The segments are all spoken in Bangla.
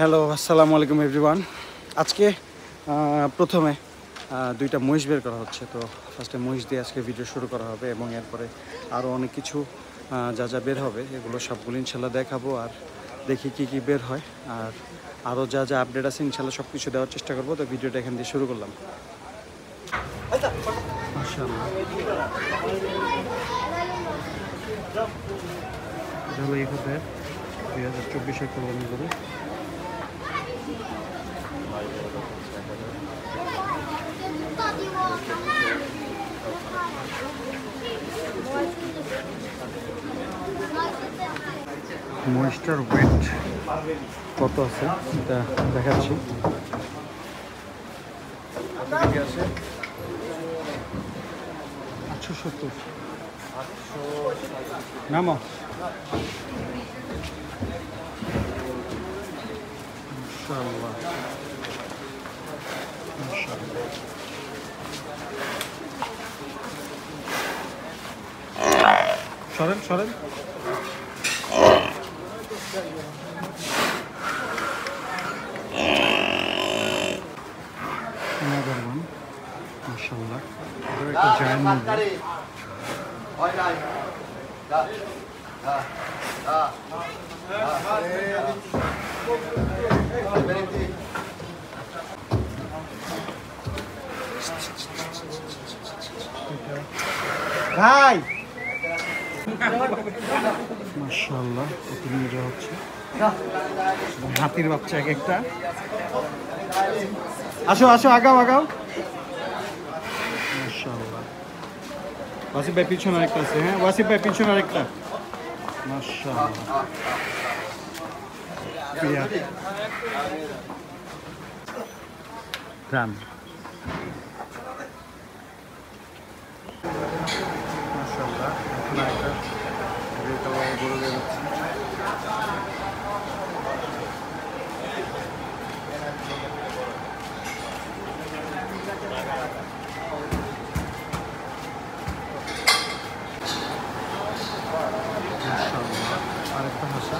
হ্যালো, আসসালামু আলাইকুম এভরিওয়ান। আজকে প্রথমে দুইটা মহিষ বের করা হচ্ছে। তো ফার্স্টে মহিষ দিয়ে আজকে ভিডিও শুরু করা হবে এবং এরপরে আরও অনেক কিছু যা যা বের হবে এগুলো সবগুলো ইনশাল্লাহ দেখাবো আর দেখি কি কি বের হয়। আর আরও যা যা আপডেট আছে ইনশাল্লাহ সব কিছু দেওয়ার চেষ্টা করবো। তো ভিডিওটা এখান দিয়ে শুরু করলাম। মাশাআল্লাহ, এটা হলো 2024 কোরবানি করে। ময়েস্টার ওয়েট কত আছে এটা দেখাচ্ছি। আছে 870 নামো। মাশাআল্লাহ মাশাআল্লাহ, সরেন সরেন। মাশাআল্লাহ, একটা জায়ান্ট মুরগি। ভাই মাশাআল্লাহ, কত নিয়ে যাওয়া হচ্ছে। হাতির বাচ্চা এক একটা। আসো আসো, আগাও আগাও। মাশাআল্লাহ, ওয়াসিফ ভাই পিছনে আরেকটা আছে। হ্যাঁ ওয়াসিফ ভাই পিছনে আরেকটা। মাশাআল্লাহ, রান। মাশাআল্লাহ, এখন একটা গরু বের হচ্ছে। আরেকটা হাসা।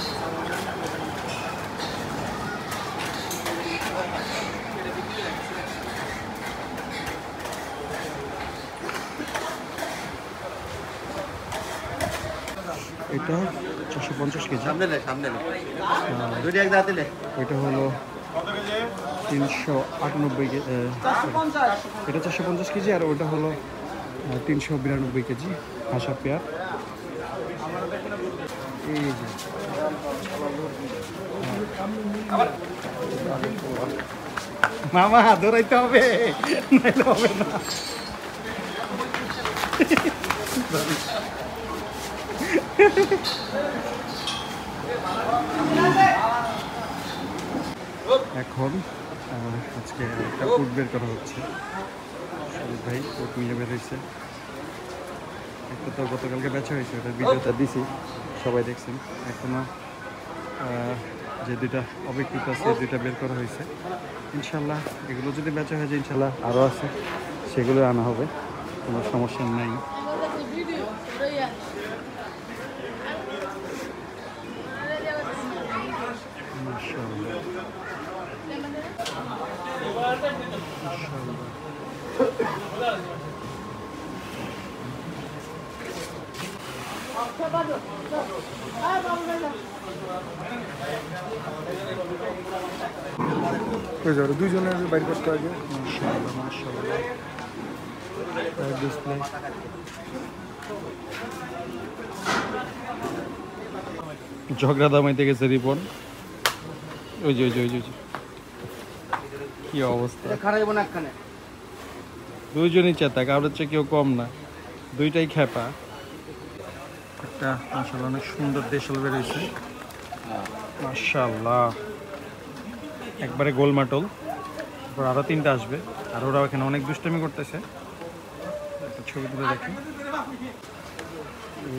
এটা 450 কেজি। এটা হলো 398 কেজি। এটা 450 কেজি আর ওটা হলো 392 কেজি হাসা পেয়ার। এই যে মামা দৌড়াইতে হবে, নাইলে হবে না। এখন আজকে একটা উট বের করা হচ্ছে। ভাই উট নিয়ে বের হয়েছে। একটা তো গতকালকে বেচা হয়েছে, ওটা ভিডিওটা দিছি, সবাই দেখছেন। এখনও যে দুইটা অবিকৃত আছে দুইটা বের করা হয়েছে। ইনশাল্লাহ এগুলো যদি বেচা হয়ে যায় ইনশাল্লাহ আরও আছে, সেগুলো আনা হবে, কোনো সমস্যা নাই। দুইজনের বাইর করতে হবে। মাশাআল্লাহ মাশাআল্লাহ, ডিসপ্লে। ঝগড়া দামাইতে গেছে রিপন। ওই যে ওই যে ওই যে কি অবস্থা। দুইজনই চেতা, কারোর চেয়ে কেউ কম না, দুইটাই খেপা। একটা মাশাআল্লাহ অনেক সুন্দর দেশাল বেরিয়েছে। মাশাআল্লাহ, একবারে গোলমাটল। তারপর আরও 3টা আসবে, আর ওরাও এখানে অনেক দুষ্টামি করতেছে। একটা ছবি তুলে দেখি।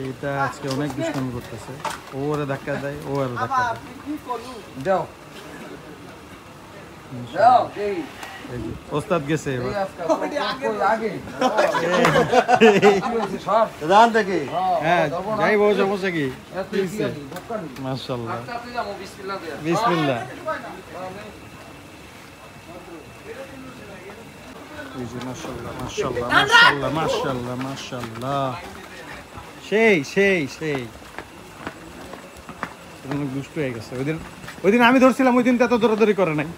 এইটা আজকে অনেক দুষ্টামি করতেছে। ও ওরা ধাক্কা দেয়, ও আর ধাক্কা দেয়। এই যে ওস্তাদ গেছে এবার। দান থেকে হ্যাঁ যাইবো, সমস্যা কি? মাশাআল্লাহ, বিসমিল্লাহ। এই যে মাশাআল্লাহ মাশাআল্লাহ মাশাআল্লাহ মাশাআল্লাহ মাশাআল্লাহ, সেই সেই সেই অনেক দুষ্ট হয়ে গেছে। ওই দিন আমি ধরছিলাম, ওই দিন তো এত দৌড়াদৌড়ি করে নাই।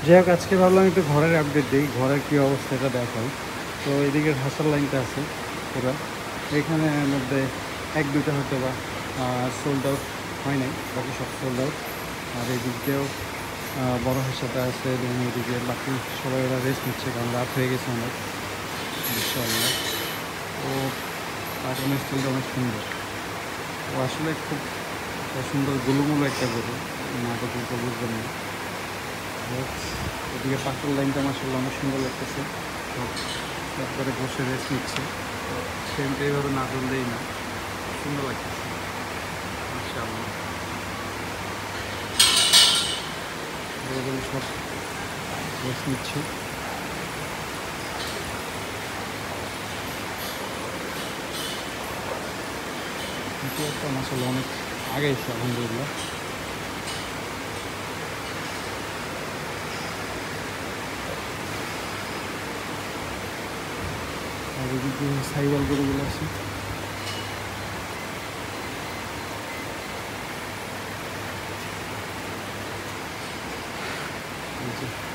যাই হোক, আজকে ভাবলাম একটু ঘরের আপডেট দিই, ঘরের কী অবস্থা এটা দেখাই। তো এদিকে হাসার লাইনটা আছে পুরো, এখানে মধ্যে এক দুইটা হয়তো বা সোল্ড আউট হয় নাই, বাকি সব সোল্ড আউট। আর এই দিক দিয়েও বড় হাসাটা আছে, এবং এদিকে বাকি সবাই ওরা রেস্ট নিচ্ছে, কারণ রাত হয়ে গেছে অনেক। ইনশাআল্লাহ। ও পাঠানোর স্টাইলটা অনেক সুন্দর, ও আসলে খুব সুন্দর গোলুমুলো একটা গরু, নাটক বুঝবেন না। এদিকে পাথর লাইনটা মাশাআল্লাহ অনেক সুন্দর লাগতেছে, তারপরে বসে রেস্ট নিচ্ছে। তো সেমটা এইভাবে না ধরলেই না, সুন্দর লাগতেছে মাশাআল্লাহ। সব রেস্ট নিচ্ছে। একটা মাশাআল্লাহ অনেক আগে এসে আলহামদুলিল্লাহ। আর এদিকে সাইওয়াল গরুগুলো আছে।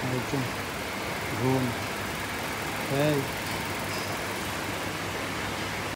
আরেকজন ঘুম,